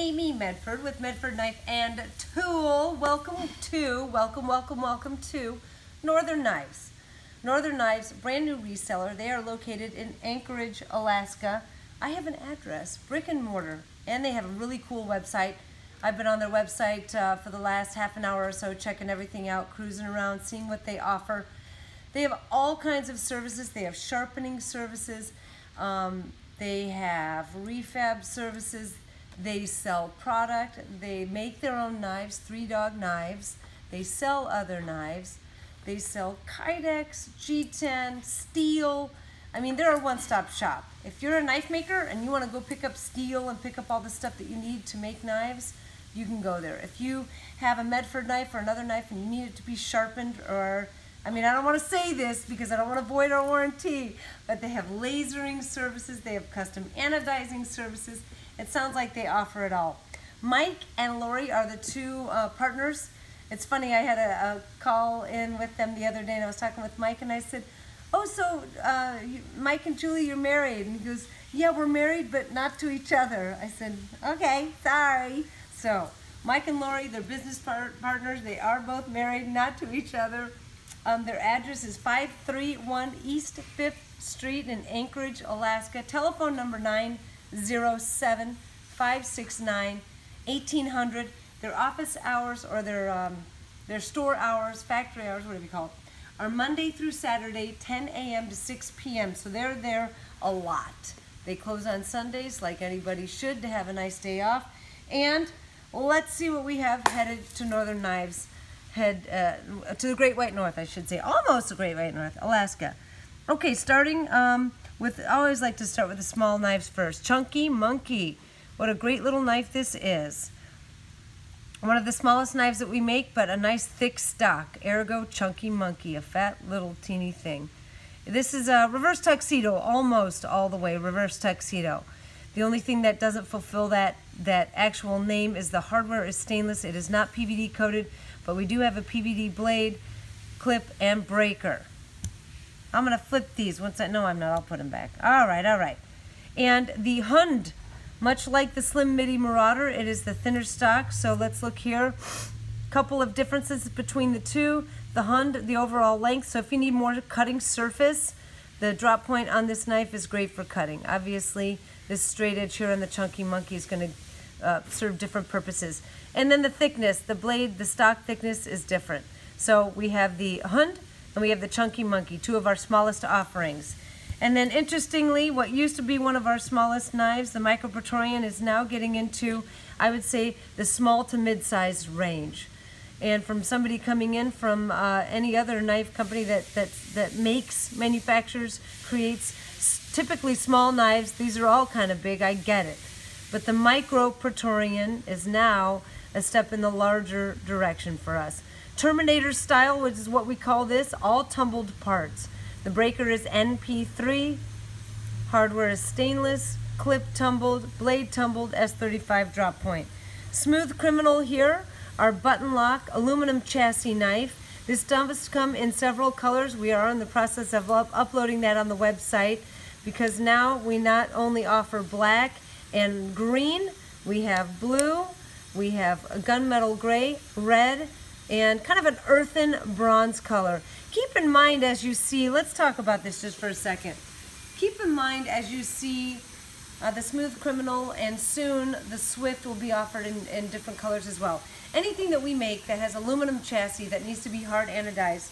Amy Medford with Medford Knife and Tool. Welcome to Northern Knives. Northern Knives, brand new reseller. They are located in Anchorage, Alaska. I have an address, brick and mortar, and they have a really cool website. I've been on their website for the last half an hour or so, checking everything out, cruising around, seeing what they offer. They have all kinds of services. They have sharpening services. They have refab services. They sell product. They make their own knives, 3-dog knives. They sell other knives. They sell Kydex, G10, steel. I mean, they're a one-stop shop. If you're a knife maker and you want to go pick up steel and pick up all the stuff that you need to make knives, you can go there. If you have a Medford knife or another knife and you need it to be sharpened, or, I mean, I don't want to say this because I don't want to void our warranty, but they have lasering services. They have custom anodizing services. It sounds like they offer it all. Mike and Lori are the two partners. It's funny, I had a call in with them the other day, and I was talking with Mike, and I said, oh, so Mike and Julie, you're married? And he goes, yeah, we're married, but not to each other. I said, okay, sorry. So Mike and Lori, they're business partners. They are both married, not to each other. Their address is 531 East 5th Street in Anchorage, Alaska. Telephone number 907-569-1800. Their office hours, or their store hours, factory hours, whatever you call it, are Monday through Saturday, 10 a.m. to 6 p.m. So they're there a lot. They close on Sundays, like anybody should, to have a nice day off. And let's see what we have headed to Northern Knives. To the Great White North, I should say. Almost the Great White North, Alaska. Okay, starting with, I always like to start with the small knives first. Chunky Monkey. What a great little knife this is. One of the smallest knives that we make, but a nice thick stock. Ergo Chunky Monkey, a fat little teeny thing. This is a reverse tuxedo, almost all the way reverse tuxedo. The only thing that doesn't fulfill that actual name is the hardware is stainless. It is not PVD coated, but we do have a PVD blade, clip, and breaker. I'm gonna flip these once no, I'm not, I'll put them back. All right. And the Hund, much like the Slim Midi Marauder, it is the thinner stock. So let's look here. Couple of differences between the two. The Hund, the overall length. So if you need more cutting surface, the drop point on this knife is great for cutting. Obviously, this straight edge here on the Chunky Monkey is going to serve different purposes. And then the thickness, the blade, the stock thickness is different. So we have the Hund and we have the Chunky Monkey, two of our smallest offerings. And then interestingly, what used to be one of our smallest knives, the Micro Praetorian, is now getting into, I would say, the small to mid-sized range. And from somebody coming in from any other knife company that makes, manufactures, creates typically small knives, these are all kind of big, I get it. But the Micro Praetorian is now a step in the larger direction for us. Terminator style, which is what we call this, all tumbled parts. The breaker is NP3, hardware is stainless, clip tumbled, blade tumbled, S35 drop point. Smooth Criminal here, our button lock aluminum chassis knife. This does come in several colors. We are in the process of uploading that on the website, because now we not only offer black and green, we have blue, we have a gunmetal gray, red, and kind of an earthen bronze color. Keep in mind as you see, let's talk about this just for a second. Keep in mind as you see the Smooth Criminal, and soon the Swift will be offered in different colors as well. Anything that we make that has aluminum chassis that needs to be hard anodized,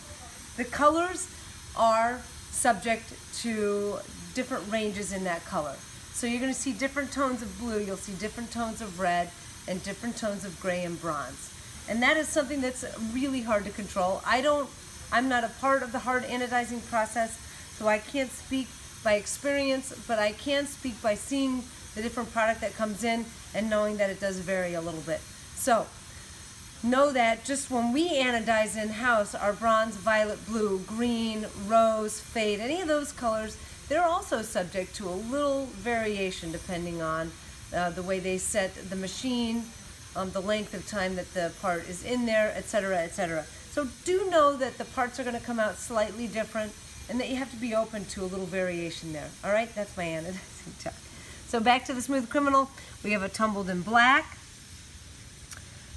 the colors are subject to different ranges in that color. So you're going to see different tones of blue, you'll see different tones of red, and different tones of gray and bronze. And that is something that's really hard to control. I'm not a part of the hard anodizing process, so I can't speak by experience, but I can speak by seeing the different product that comes in and knowing that it does vary a little bit. So know that just when we anodize in-house our bronze, violet, blue, green, rose, fade, any of those colors, they're also subject to a little variation depending on the way they set the machine, the length of time that the part is in there, etc., etc. So do know that the parts are going to come out slightly different, and that you have to be open to a little variation there. All right, that's my anodizing talk. So back to the Smooth Criminal. We have a tumbled in black,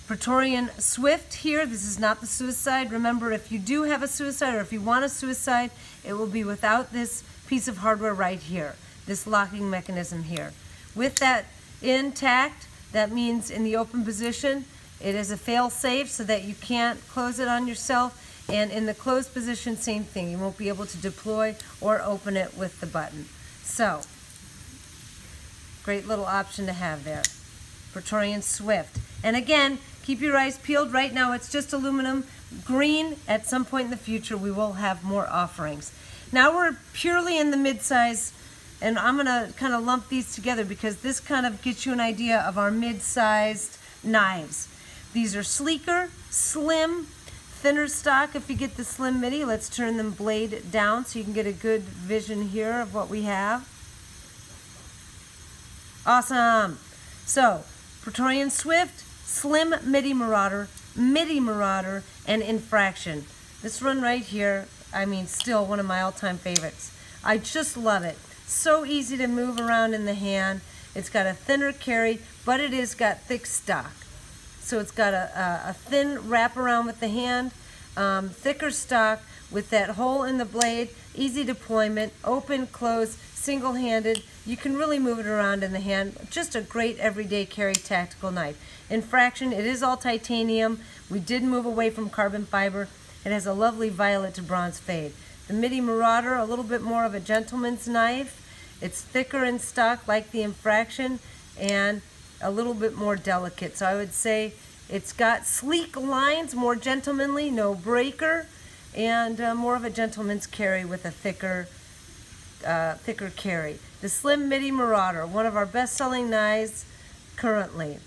Praetorian Swift here. This is not the suicide. Remember, if you do have a suicide or if you want a suicide, it will be without this piece of hardware right here, this locking mechanism here. With that intact, that means in the open position, it is a fail-safe so that you can't close it on yourself. And in the closed position, same thing. You won't be able to deploy or open it with the button. So, great little option to have there. Praetorian Swift. And again, keep your eyes peeled. Right now it's just aluminum. Green, at some point in the future, we will have more offerings. Now we're purely in the mid-size, and I'm going to kind of lump these together because this kind of gets you an idea of our mid-sized knives. These are sleeker, slim, thinner stock. If you get the slim Midi, let's turn them blade down so you can get a good vision here of what we have. Awesome. So, Praetorian Swift, Slim Midi Marauder, and Infraction. This one right here, I mean, still one of my all-time favorites. I just love it. So easy to move around in the hand. It's got a thinner carry, but it is got thick stock. So it's got a thin wrap around with the hand, thicker stock with that hole in the blade, easy deployment, open, close, single-handed. You can really move it around in the hand. Just a great everyday carry tactical knife. Infraction, it is all titanium. We did move away from carbon fiber. It has a lovely violet to bronze fade. The Midi Marauder, a little bit more of a gentleman's knife. It's thicker in stock like the Infraction and a little bit more delicate. So I would say it's got sleek lines, more gentlemanly, no breaker, and more of a gentleman's carry with a thicker carry. The Slim Midi Marauder, one of our best-selling knives currently.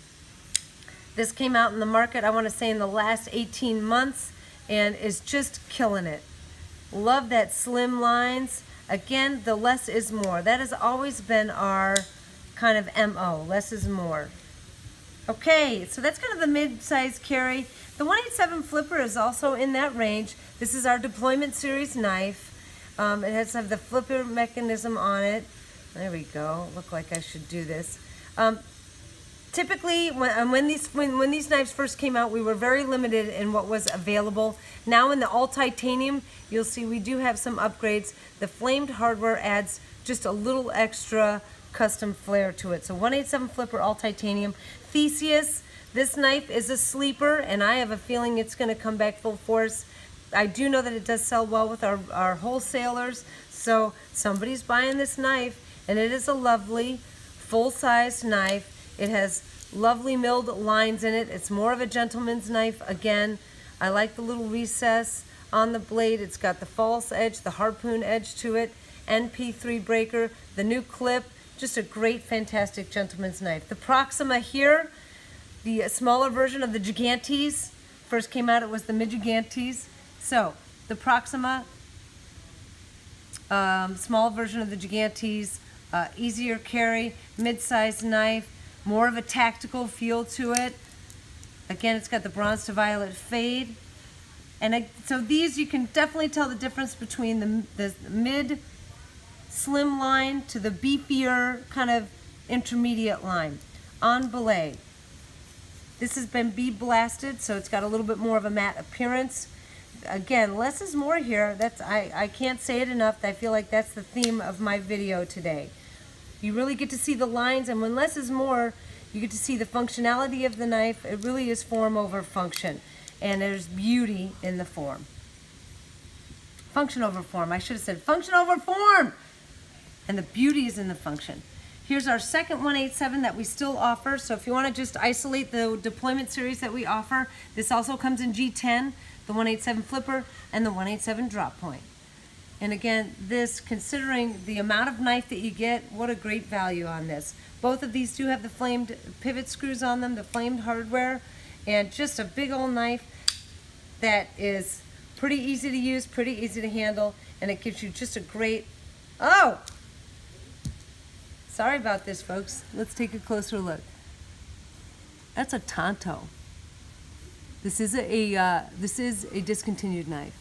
This came out in the market, I want to say, in the last 18 months, and is just killing it. Love that slim lines. Again, the less is more. That has always been our kind of MO, less is more. Okay, so that's kind of the mid-size carry. The 187 flipper is also in that range. This is our deployment series knife. It has to have the flipper mechanism on it. There we go. Look like I should do this. Typically, when these knives first came out, we were very limited in what was available. Now in the all titanium, you'll see we do have some upgrades. The flamed hardware adds just a little extra custom flair to it. So 187 flipper, all titanium. Theseus, this knife is a sleeper, and I have a feeling it's going to come back full force. I do know that it does sell well with our wholesalers, so somebody's buying this knife, and it is a lovely full-sized knife. It has lovely milled lines in it. It's more of a gentleman's knife. Again, I like the little recess on the blade. It's got the false edge, the harpoon edge to it, NP3 breaker, the new clip, just a great, fantastic gentleman's knife. The Proxima here, the smaller version of the Gigantes. First came out, it was the Mid-Gigantes. So, the Proxima, small version of the Gigantes, easier carry, mid-sized knife, more of a tactical feel to it. Again, it's got the bronze to violet fade. And so these, you can definitely tell the difference between the mid slim line to the beefier kind of intermediate line. On Belay, this has been bead blasted, so it's got a little bit more of a matte appearance. Again, less is more here. I can't say it enough. I feel like that's the theme of my video today. You really get to see the lines, and when less is more, you get to see the functionality of the knife. It really is form over function, and there's beauty in the form. Function over form. I should have said function over form, and the beauty is in the function. Here's our second 187 that we still offer. So if you want to just isolate the deployment series that we offer, this also comes in G10, the 187 flipper, and the 187 drop point. And again, this, considering the amount of knife that you get, what a great value on this. Both of these do have the flamed pivot screws on them, the flamed hardware, and just a big old knife that is pretty easy to use, pretty easy to handle, and it gives you just a great, oh! Sorry about this, folks. Let's take a closer look. That's a Tanto. This is a discontinued knife.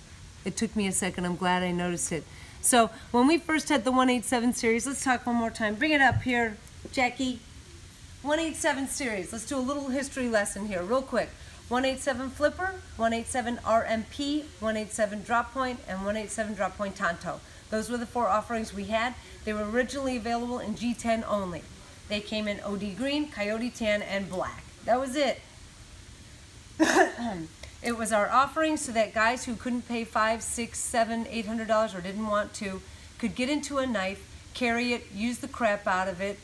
It took me a second. I'm glad I noticed it. So when we first had the 187 series, let's talk one more time. Bring it up here, Jackie. 187 series. Let's do a little history lesson here real quick. 187 flipper, 187 RMP, 187 drop point, and 187 drop point Tanto. Those were the 4 offerings we had. They were originally available in G10 only. They came in OD green, coyote tan, and black. That was it. It was our offering so that guys who couldn't pay $500, $600, $700, $800 or didn't want to could get into a knife, carry it, use the crap out of it,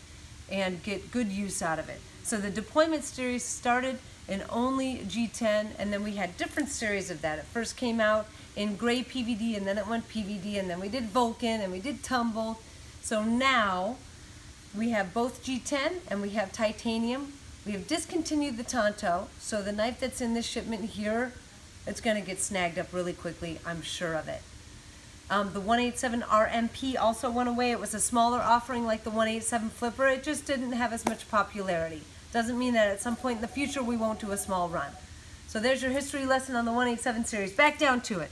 and get good use out of it. So the deployment series started in only G10, and then we had different series of that. It first came out in gray PVD, and then it went PVD, and then we did Vulcan, and we did Tumble. So now we have both G10 and we have titanium. We have discontinued the Tanto, so the knife that's in this shipment here, it's going to get snagged up really quickly, I'm sure of it. The 187 RMP also went away. It was a smaller offering like the 187 flipper. It just didn't have as much popularity. Doesn't mean that at some point in the future we won't do a small run. So there's your history lesson on the 187 series. Back down to it.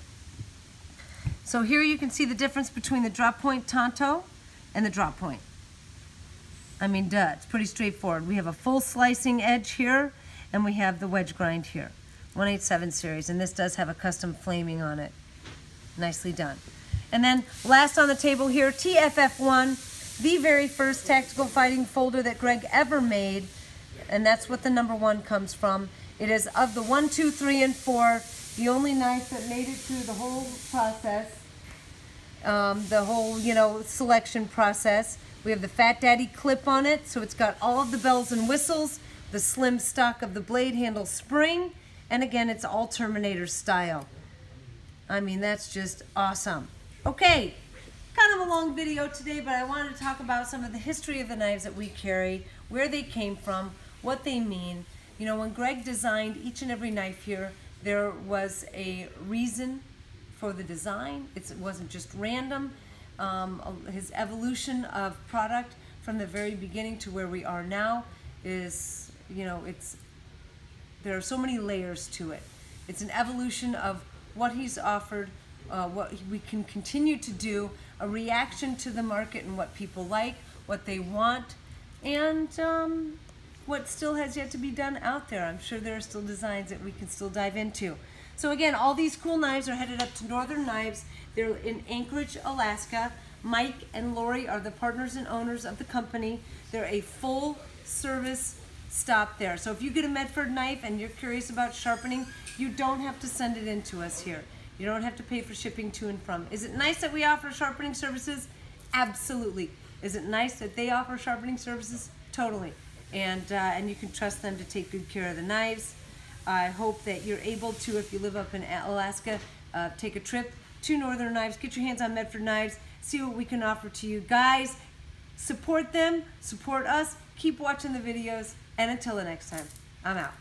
So here you can see the difference between the drop point Tanto and the drop point. I mean, duh, it's pretty straightforward. We have a full slicing edge here, and we have the wedge grind here. 187 series, and this does have a custom flaming on it. Nicely done. And then last on the table here, TFF1, the very first tactical fighting folder that Greg ever made, and that's what the number 1 comes from. It is of the 1, 2, 3, and 4, the only knife that made it through the whole process, the whole, selection process. We have the Fat Daddy clip on it, so it's got all of the bells and whistles, the slim stock of the blade handle spring, and again, it's all Terminator style. I mean, that's just awesome. Okay, kind of a long video today, but I wanted to talk about some of the history of the knives that we carry, where they came from, what they mean. You know, when Greg designed each and every knife here, there was a reason for the design. It wasn't just random. His evolution of product from the very beginning to where we are now is, there are so many layers to it. It's an evolution of what he's offered, what we can continue to do, a reaction to the market and what people like, what they want, and what still has yet to be done out there. I'm sure there are still designs that we can still dive into. So again, all these cool knives are headed up to Northern Knives. They're in Anchorage, Alaska. Mike and Lori are the partners and owners of the company. They're a full service stop there. So if you get a Medford knife and you're curious about sharpening, you don't have to send it in to us here. You don't have to pay for shipping to and from. Is it nice that we offer sharpening services? Absolutely. Is it nice that they offer sharpening services? Totally. And you can trust them to take good care of the knives. I hope that you're able to, if you live up in Alaska, take a trip to Northern Knives, get your hands on Medford knives, see what we can offer to you. Guys, support them, support us, keep watching the videos, and until the next time, I'm out.